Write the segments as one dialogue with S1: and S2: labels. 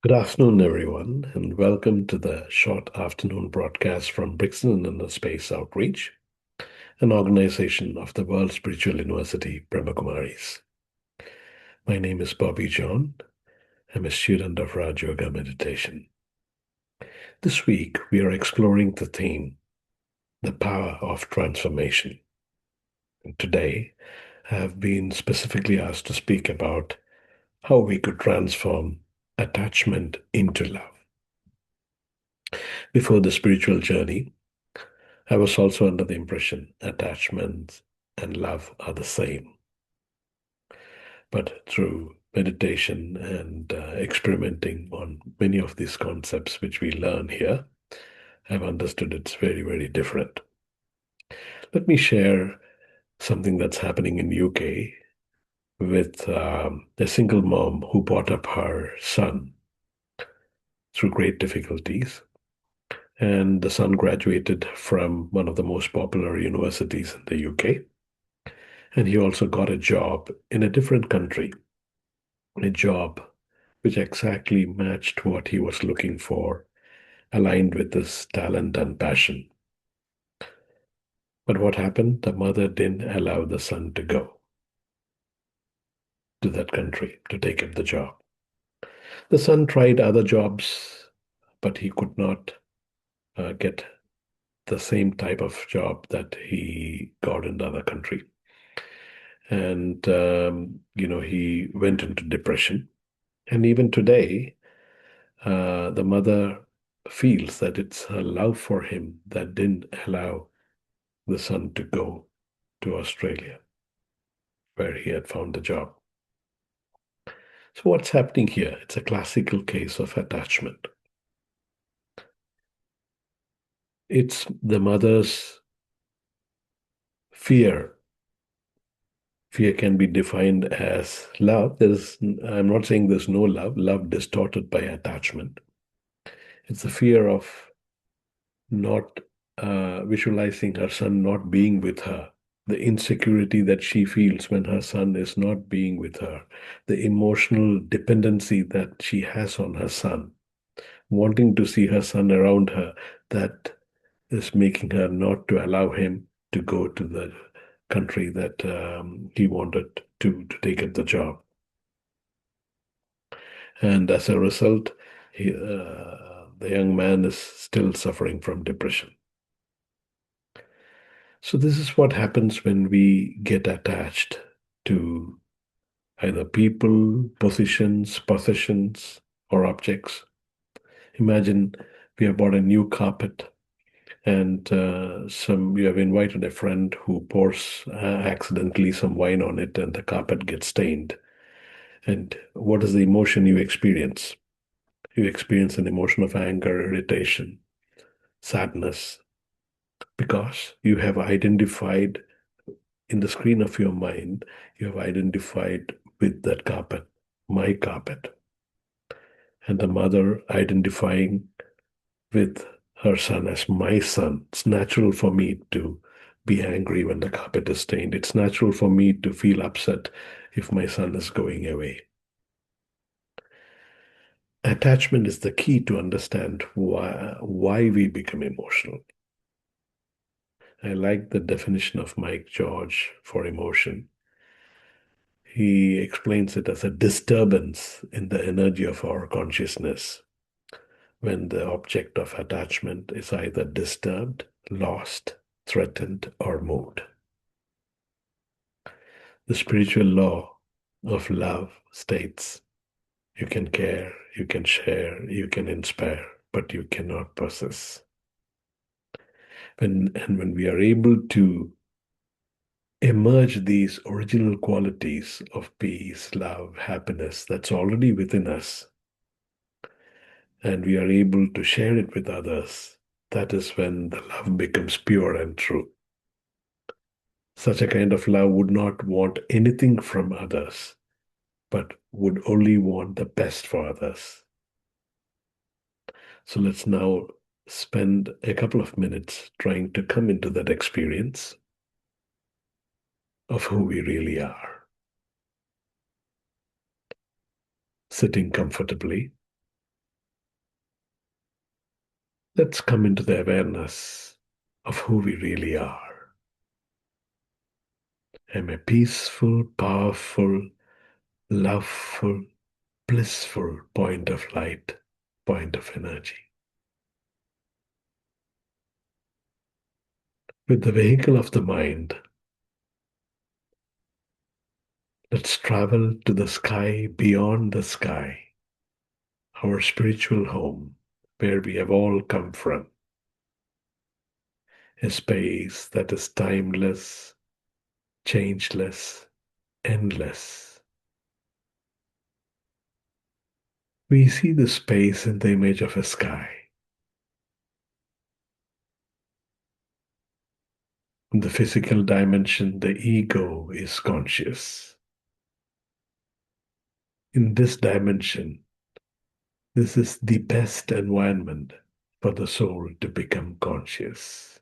S1: Good afternoon, everyone, and welcome to the short afternoon broadcast from Brixton Inner Space Outreach, an organization of the World Spiritual University, Brahmakumaris. My name is Bobby John. I'm a student of Raj Yoga Meditation. This week, we are exploring the theme, the power of transformation. And today, I have been specifically asked to speak about how we could transform attachment into love. Before the spiritual journey, I was also under the impression attachment and love are the same. But through meditation and experimenting on many of these concepts which we learn here, I've understood it's very, very different. Let me share something that's happening in UK with a single mom who brought up her son through great difficulties. And the son graduated from one of the most popular universities in the UK. And he also got a job in a different country, a job which exactly matched what he was looking for, aligned with his talent and passion. But what happened? The mother didn't allow the son to go to that country to take up the job. The son tried other jobs, but he could not get the same type of job that he got in the other country. And, he went into depression. And even today, the mother feels that it's her love for him that didn't allow the son to go to Australia, where he had found the job. So, what's happening here? It's a classical case of attachment. It's the mother's fear. Fear can be defined as love. I'm not saying there's no love, love distorted by attachment. It's the fear of not visualizing her son not being with her, the insecurity that she feels when her son is not being with her, the emotional dependency that she has on her son, wanting to see her son around her, that is making her not to allow him to go to the country that he wanted to take up the job. And as a result, the young man is still suffering from depression. So, this is what happens when we get attached to either people, positions, possessions, or objects. Imagine we have bought a new carpet and you have invited a friend who pours accidentally some wine on it and the carpet gets stained. And what is the emotion you experience? You experience an emotion of anger, irritation, sadness, because you have identified in the screen of your mind, you have identified with that carpet, my carpet, and the mother identifying with her son as my son. It's natural for me to be angry when the carpet is stained. It's natural for me to feel upset if my son is going away. Attachment is the key to understand why we become emotional. I like the definition of Mike George for emotion. He explains it as a disturbance in the energy of our consciousness when the object of attachment is either disturbed, lost, threatened, or moved. The spiritual law of love states you can care, you can share, you can inspire, but you cannot possess. When we are able to emerge these original qualities of peace, love, happiness that's already within us, and we are able to share it with others, that is when the love becomes pure and true. Such a kind of love would not want anything from others, but would only want the best for others. So let's now spend a couple of minutes trying to come into that experience of who we really are. Sitting comfortably, Let's come into the awareness of who we really are. I'm a peaceful, powerful, loveful, blissful point of light, point of energy. With the vehicle of the mind, let's travel to the sky beyond the sky, our spiritual home, where we have all come from. A space that is timeless, changeless, endless. We see the space in the image of a sky. In the physical dimension, the ego is conscious. In this dimension, this is the best environment for the soul to become conscious.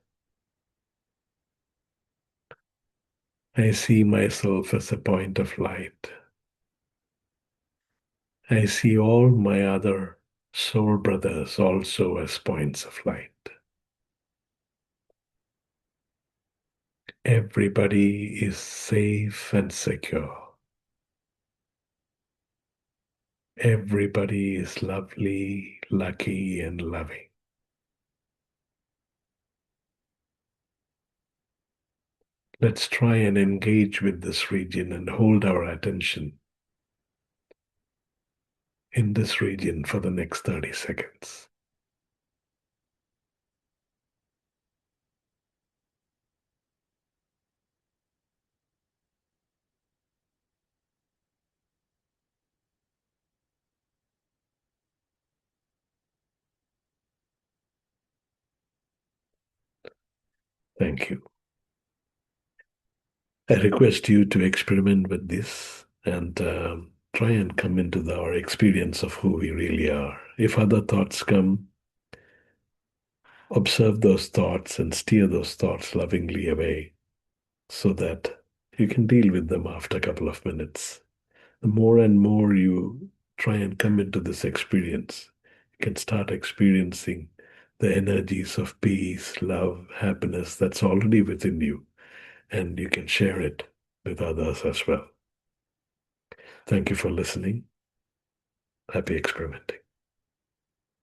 S1: I see myself as a point of light. I see all my other soul brothers also as points of light. Everybody is safe and secure. Everybody is lovely, lucky, and loving. Let's try and engage with this region and hold our attention in this region for the next 30 seconds. Thank you. I request you to experiment with this and try and come into our experience of who we really are. If other thoughts come, observe those thoughts and steer those thoughts lovingly away so that you can deal with them after a couple of minutes. The more and more you try and come into this experience, you can start experiencing the energies of peace, love, happiness that's already within you, and you can share it with others as well. Thank you for listening. Happy experimenting.